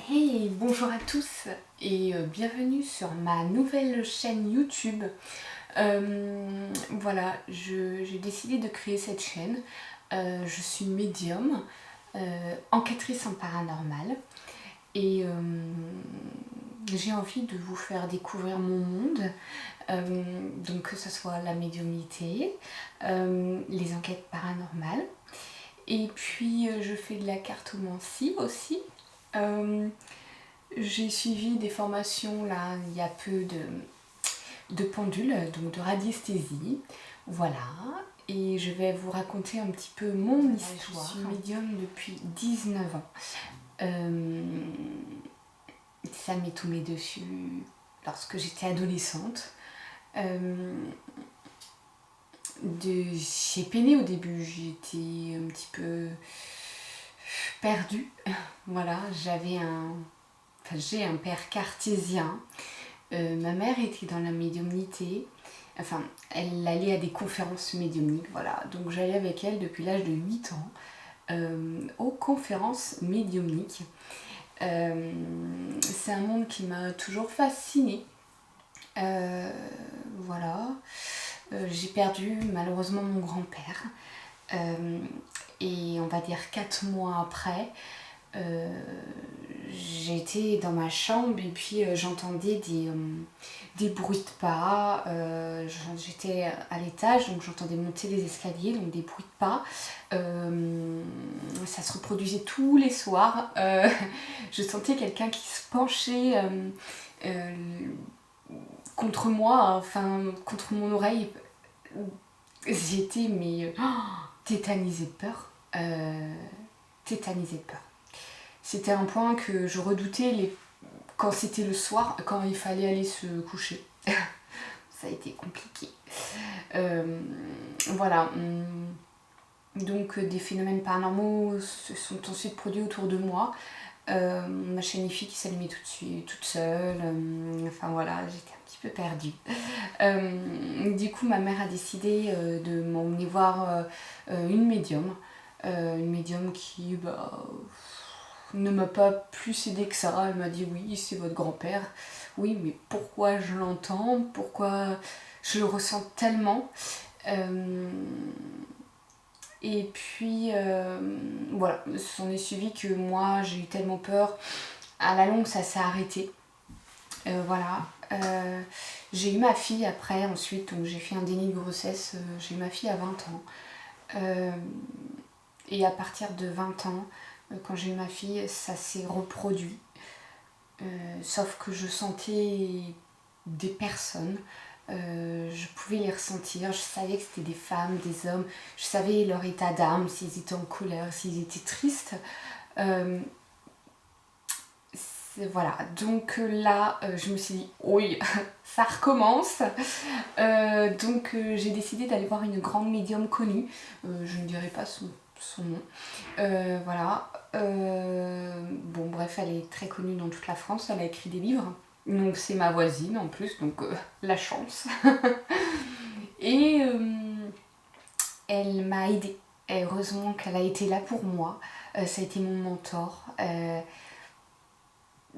Hey, bonjour à tous et bienvenue sur ma nouvelle chaîne YouTube. Voilà, j'ai décidé de créer cette chaîne. Je suis médium, enquêtrice en paranormal et j'ai envie de vous faire découvrir mon monde, donc que ce soit la médiumnité, les enquêtes paranormales. Et puis je fais de la cartomancie aussi. Euh, j'ai suivi des formations là il y a peu de pendule, donc de radiesthésie. Voilà. Et je vais vous raconter un petit peu mon histoire. Je suis médium depuis 19 ans. Ça m'est tombé dessus lorsque j'étais adolescente. J'ai peiné au début, j'étais un petit peu perdue. Voilà, j'ai un père cartésien. Ma mère était dans la médiumnité. Enfin, elle allait à des conférences médiumniques, voilà. Donc j'allais avec elle depuis l'âge de 8 ans aux conférences médiumniques. C'est un monde qui m'a toujours fascinée. Voilà. J'ai perdu malheureusement mon grand-père. Et on va dire 4 mois après, j'étais dans ma chambre et puis j'entendais des bruits de pas. J'étais à l'étage, donc j'entendais monter les escaliers, donc des bruits de pas. Ça se reproduisait tous les soirs. Je sentais quelqu'un qui se penchait contre moi, enfin contre mon oreille. J'étais tétanisée de peur. Tétanisée de peur. C'était un point que je redoutais quand c'était le soir, quand il fallait aller se coucher. Ça a été compliqué. Voilà. Donc des phénomènes paranormaux se sont ensuite produits autour de moi. Ma chaîne IFI qui s'allumait tout de suite, toute seule. Enfin voilà, j'étais un petit peu perdue. Du coup, ma mère a décidé de m'emmener voir une médium. Une médium qui ne m'a pas plus aidée que ça. Elle m'a dit oui, c'est votre grand-père. Oui, mais pourquoi je l'entends? Pourquoi je le ressens tellement? Et puis voilà, s'en est suivi que moi j'ai eu tellement peur. À la longue, ça s'est arrêté. Voilà. J'ai eu ma fille après, ensuite, donc j'ai fait un déni de grossesse. J'ai eu ma fille à 20 ans. Et à partir de 20 ans, quand j'ai eu ma fille, ça s'est reproduit. Sauf que je sentais des personnes. Je pouvais les ressentir, je savais que c'était des femmes, des hommes, je savais leur état d'âme, s'ils étaient en colère, s'ils étaient tristes. Voilà, donc là, je me suis dit, oui, ça recommence. Donc j'ai décidé d'aller voir une grande médium connue, je ne dirai pas son nom. Voilà. Bon, bref, elle est très connue dans toute la France, elle a écrit des livres. Donc c'est ma voisine en plus, donc la chance. Et elle m'a aidée. Et heureusement qu'elle a été là pour moi. Ça a été mon mentor.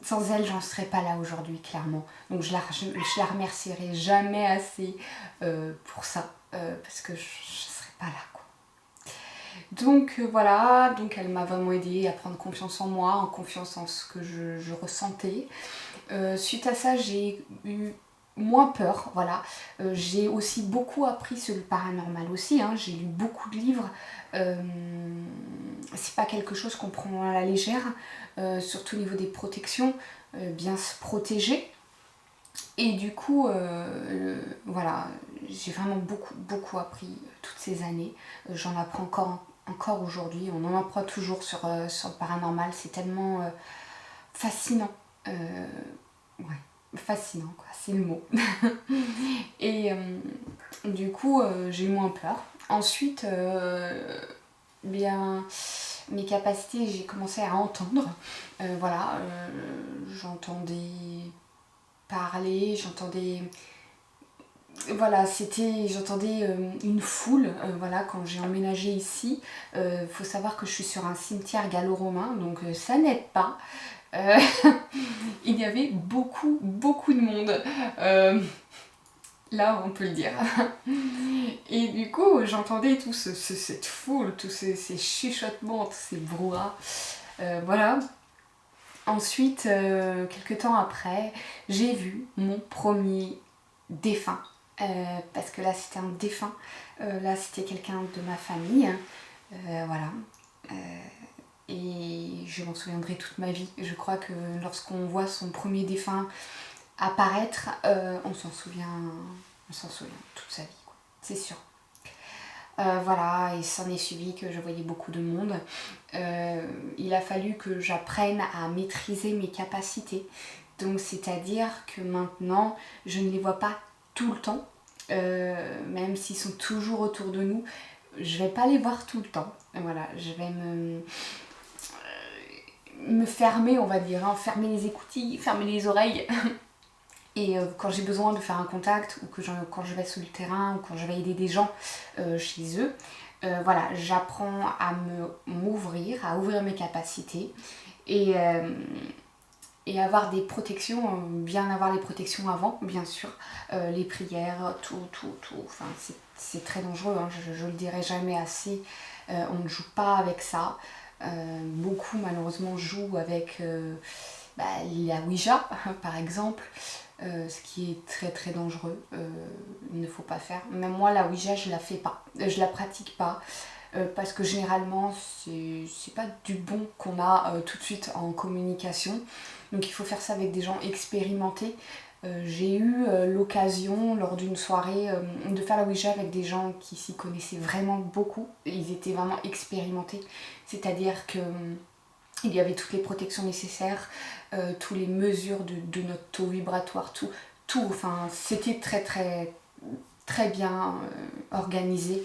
Sans elle, j'en serais pas là aujourd'hui, clairement. Donc je la remercierai jamais assez pour ça. Parce que je serais pas là, quoi. Donc voilà, donc elle m'a vraiment aidée à prendre confiance en moi, en confiance en ce que je ressentais. Suite à ça, j'ai eu moins peur, voilà. J'ai aussi beaucoup appris sur le paranormal aussi, hein. J'ai lu beaucoup de livres. C'est pas quelque chose qu'on prend à la légère, surtout au niveau des protections, bien se protéger. Et du coup, voilà, j'ai vraiment beaucoup appris toutes ces années. J'en apprends encore aujourd'hui, on en apprend toujours sur le paranormal, c'est tellement fascinant. Ouais, fascinant, quoi, c'est le mot. Et du coup, j'ai eu moins peur. Ensuite, bien, mes capacités, j'ai commencé à entendre. Voilà, j'entendais parler, voilà, j'entendais une foule, voilà, quand j'ai emménagé ici. Faut savoir que je suis sur un cimetière gallo-romain, donc ça n'aide pas. il y avait beaucoup de monde. Là, on peut le dire. Et du coup, j'entendais tout cette foule, tous ces chuchotements, tous ces brouhahs. Voilà. Ensuite, quelques temps après, j'ai vu mon premier défunt. Parce que là, c'était un défunt. Là, c'était quelqu'un de ma famille. Voilà. Et je m'en souviendrai toute ma vie. Je crois que lorsqu'on voit son premier défunt apparaître, on s'en souvient toute sa vie, quoi. C'est sûr. Voilà, et s'en est suivi que je voyais beaucoup de monde. Il a fallu que j'apprenne à maîtriser mes capacités. Donc c'est-à-dire que maintenant, je ne les vois pas tout le temps. Même s'ils sont toujours autour de nous, je vais pas les voir tout le temps. Voilà, je vais me fermer, on va dire, hein, fermer les écoutilles, fermer les oreilles. Et quand j'ai besoin de faire un contact, ou quand je vais sur le terrain, ou quand je vais aider des gens chez eux, voilà, j'apprends à m'ouvrir, à ouvrir mes capacités et avoir des protections, bien avoir les protections avant, bien sûr, les prières, tout. Enfin, c'est très dangereux, hein, je le dirai jamais assez. On ne joue pas avec ça. Beaucoup malheureusement jouent avec la Ouija par exemple, ce qui est très dangereux. Il ne faut pas faire. Même moi, la Ouija, je la fais pas, je la pratique pas. Parce que généralement c'est pas du bon qu'on a tout de suite en communication, donc il faut faire ça avec des gens expérimentés. J'ai eu l'occasion lors d'une soirée de faire la Ouija avec des gens qui s'y connaissaient vraiment beaucoup. Ils étaient vraiment expérimentés, c'est-à-dire que il y avait toutes les protections nécessaires, toutes les mesures de notre taux vibratoire, tout, enfin c'était très bien organisé.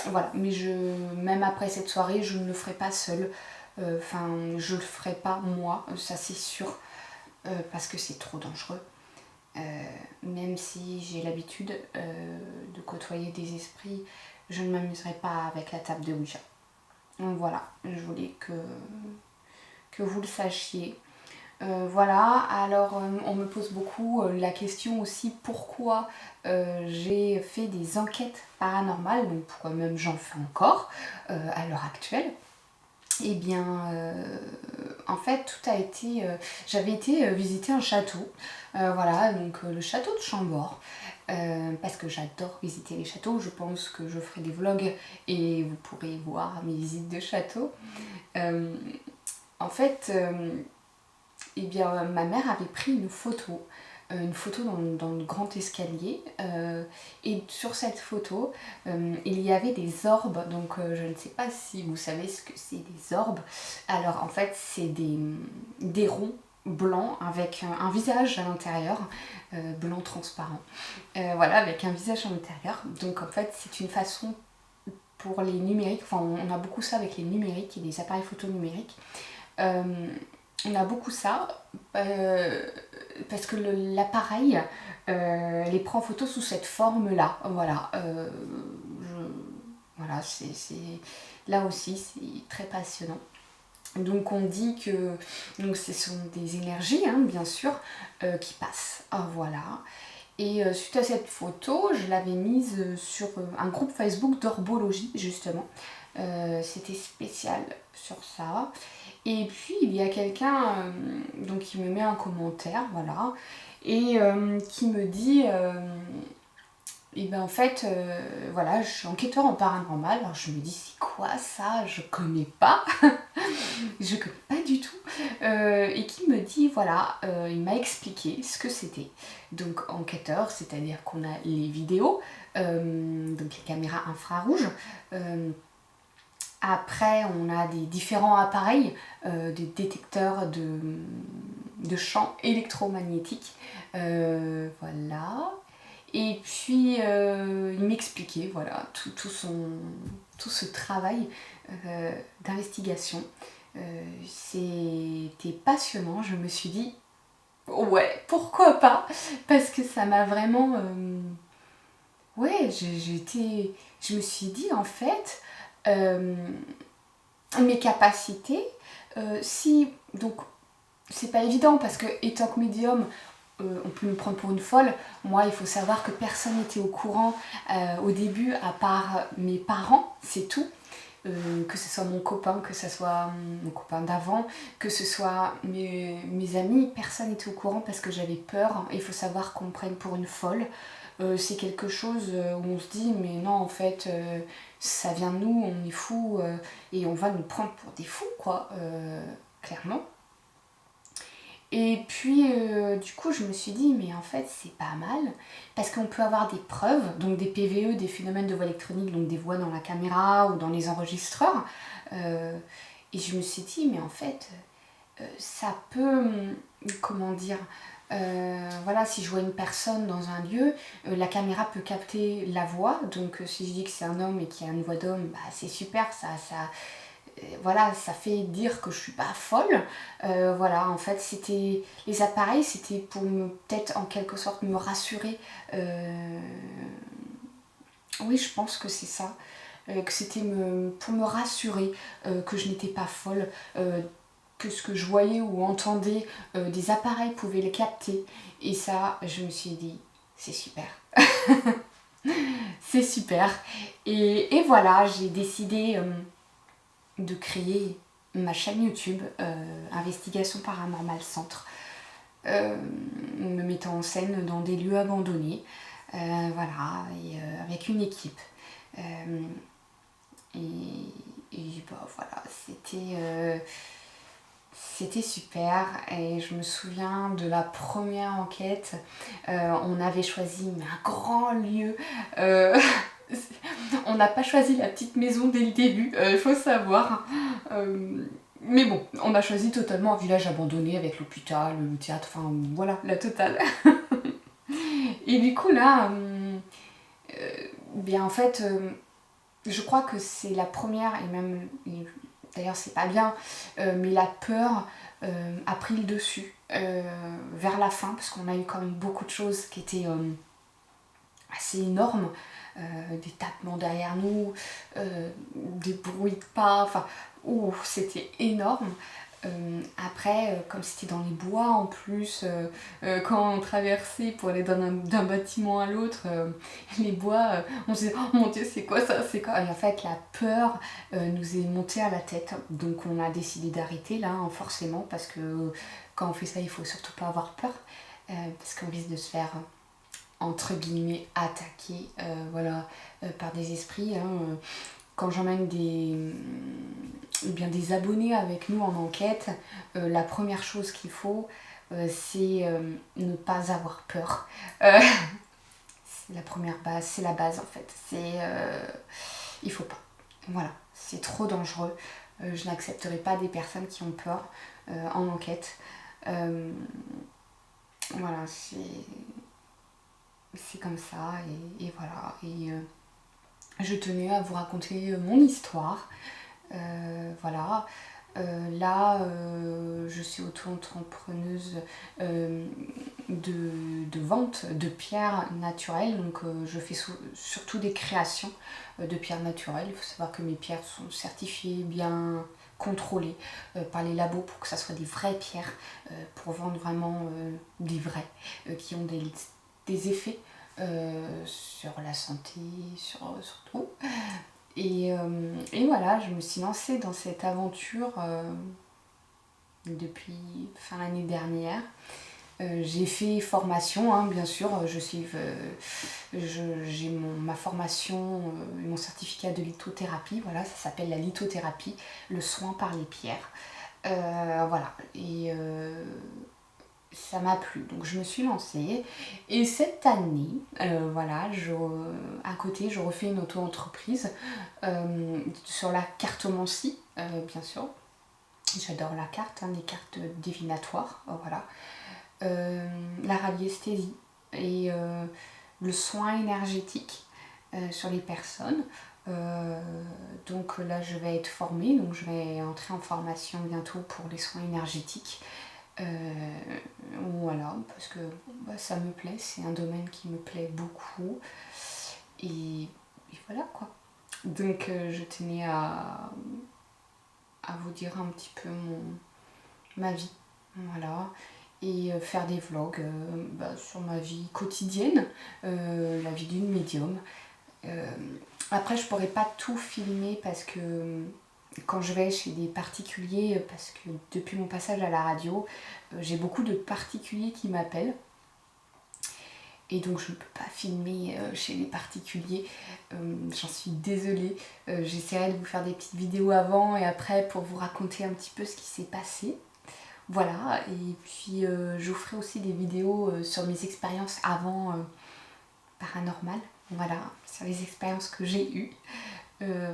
Voilà, mais même après cette soirée, je ne le ferai pas seule. Enfin, je le ferai pas moi, ça c'est sûr, parce que c'est trop dangereux. Même si j'ai l'habitude de côtoyer des esprits, je ne m'amuserai pas avec la table de Ouija. Donc voilà, je voulais que vous le sachiez. Voilà, alors on me pose beaucoup la question aussi pourquoi j'ai fait des enquêtes paranormales, donc pourquoi même j'en fais encore à l'heure actuelle. Eh bien, en fait, tout a été... j'avais été visiter un château, voilà, donc le château de Chambord, parce que j'adore visiter les châteaux. Je pense que je ferai des vlogs et vous pourrez voir mes visites de château. En fait... eh bien, ma mère avait pris une photo dans le grand escalier, et sur cette photo, il y avait des orbes, donc je ne sais pas si vous savez ce que c'est des orbes. Alors en fait, c'est des ronds blancs avec un visage à l'intérieur, blanc transparent, voilà, avec un visage à l'intérieur. Donc en fait, c'est une façon pour les numériques, enfin on a beaucoup ça avec les numériques et les appareils photo numériques. On a beaucoup ça parce que l'appareil les prend en photo sous cette forme-là. Voilà, voilà, là aussi c'est très passionnant. Donc on dit que donc ce sont des énergies, hein, bien sûr, qui passent. Voilà. Et suite à cette photo, je l'avais mise sur un groupe Facebook d'orbologie, justement. C'était spécial sur ça. Et puis il y a quelqu'un donc qui me met un commentaire, voilà, et qui me dit et ben en fait voilà, je suis enquêteur en paranormal. Alors je me dis c'est quoi ça, je connais pas. Je connais pas du tout, et qui me dit voilà, il m'a expliqué ce que c'était. Donc enquêteur, c'est-à-dire qu'on a les vidéos, donc les caméras infrarouges. Après, on a des différents appareils, des détecteurs de champs électromagnétiques. Voilà. Et puis, il m'expliquait voilà, tout ce travail d'investigation. C'était passionnant. Je me suis dit, ouais, pourquoi pas? Parce que ça m'a vraiment... ouais, je me suis dit, en fait... mes capacités, si, donc c'est pas évident parce que étant que médium, on peut nous prendre pour une folle. Moi, il faut savoir que personne n'était au courant au début, à part mes parents, c'est tout. Que ce soit mon copain, que ce soit mon copain d'avant, que ce soit mes amis, personne n'était au courant parce que j'avais peur. Il faut savoir qu'on me prenne pour une folle. C'est quelque chose où on se dit mais non en fait ça vient de nous, on est fous et on va nous prendre pour des fous quoi, clairement. Et puis du coup je me suis dit mais en fait c'est pas mal parce qu'on peut avoir des preuves, donc des PVE, des phénomènes de voix électronique, donc des voix dans la caméra ou dans les enregistreurs. Et je me suis dit mais en fait ça peut, comment dire, voilà, si je vois une personne dans un lieu, la caméra peut capter la voix, donc si je dis que c'est un homme et qu'il y a une voix d'homme, bah, c'est super, voilà, ça fait dire que je suis pas folle. Voilà, en fait, c'était les appareils, c'était pour peut-être en quelque sorte me rassurer. Oui, je pense que c'est ça. Que c'était pour me rassurer que je n'étais pas folle, que ce que je voyais ou entendais, des appareils pouvaient les capter. Et ça, je me suis dit, c'est super. C'est super. Et voilà, j'ai décidé de créer ma chaîne YouTube, Investigation Paranormale Centre, me mettant en scène dans des lieux abandonnés, voilà, et avec une équipe. Et bah, voilà, c'était super. Et je me souviens de la première enquête. On avait choisi un grand lieu. On n'a pas choisi la petite maison dès le début, il faut savoir. Mais bon, on a choisi totalement un village abandonné avec l'hôpital, le théâtre, enfin voilà, la totale. Et du coup là, bien en fait, je crois que c'est la première, et même, d'ailleurs c'est pas bien, mais la peur a pris le dessus vers la fin, parce qu'on a eu quand même beaucoup de choses qui étaient assez énormes, des tapements derrière nous, des bruits de pas, enfin, c'était énorme. Après, comme c'était dans les bois en plus, quand on traversait pour aller d'un bâtiment à l'autre, les bois, on se disait oh mon dieu c'est quoi ça, c'est quoi. Et en fait la peur nous est montée à la tête, donc on a décidé d'arrêter là hein, forcément parce que quand on fait ça il faut surtout pas avoir peur parce qu'on risque de se faire entre guillemets attaquer voilà, par des esprits hein, quand j'emmène des abonnés avec nous en enquête, la première chose qu'il faut, c'est ne pas avoir peur. C'est la première base, c'est la base en fait. Il faut pas. Voilà, c'est trop dangereux. Je n'accepterai pas des personnes qui ont peur en enquête. Voilà, c'est comme ça et voilà. Et je tenais à vous raconter mon histoire. Voilà. Là, je suis auto-entrepreneuse de vente de pierres naturelles. Donc, je fais surtout des créations de pierres naturelles. Il faut savoir que mes pierres sont certifiées, bien contrôlées par les labos pour que ça soit des vraies pierres, pour vendre vraiment des vrais, qui ont des effets sur la santé, sur tout. Et voilà, je me suis lancée dans cette aventure depuis fin l'année dernière. J'ai fait formation, hein, bien sûr, j'ai ma formation, mon certificat de lithothérapie, voilà, ça s'appelle la lithothérapie, le soin par les pierres. Voilà, et ça m'a plu, donc je me suis lancée. Et cette année, voilà, à côté, je refais une auto-entreprise sur la cartomancie, bien sûr. J'adore la carte, hein, les cartes divinatoires, voilà. La radiesthésie et le soin énergétique sur les personnes. Donc là, je vais être formée, donc je vais entrer en formation bientôt pour les soins énergétiques. Voilà, parce que bah, ça me plaît, c'est un domaine qui me plaît beaucoup. Et voilà quoi. Donc je tenais à vous dire un petit peu ma vie, voilà, et faire des vlogs sur ma vie quotidienne, la vie d'une médium. Après je pourrais pas tout filmer parce que quand je vais chez des particuliers, parce que depuis mon passage à la radio, j'ai beaucoup de particuliers qui m'appellent. Et donc je ne peux pas filmer chez les particuliers, j'en suis désolée. J'essaierai de vous faire des petites vidéos avant et après pour vous raconter un petit peu ce qui s'est passé. Voilà, et puis je vous ferai aussi des vidéos sur mes expériences avant paranormales, voilà, sur les expériences que j'ai eues.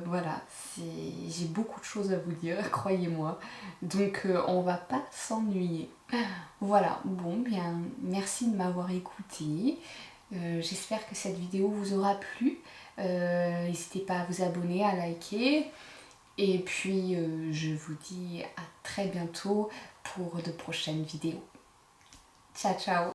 Voilà, j'ai beaucoup de choses à vous dire, croyez-moi, donc on va pas s'ennuyer. Voilà, bon, bien, merci de m'avoir écouté. J'espère que cette vidéo vous aura plu. N'hésitez pas à vous abonner, à liker. Et puis, je vous dis à très bientôt pour de prochaines vidéos. Ciao, ciao!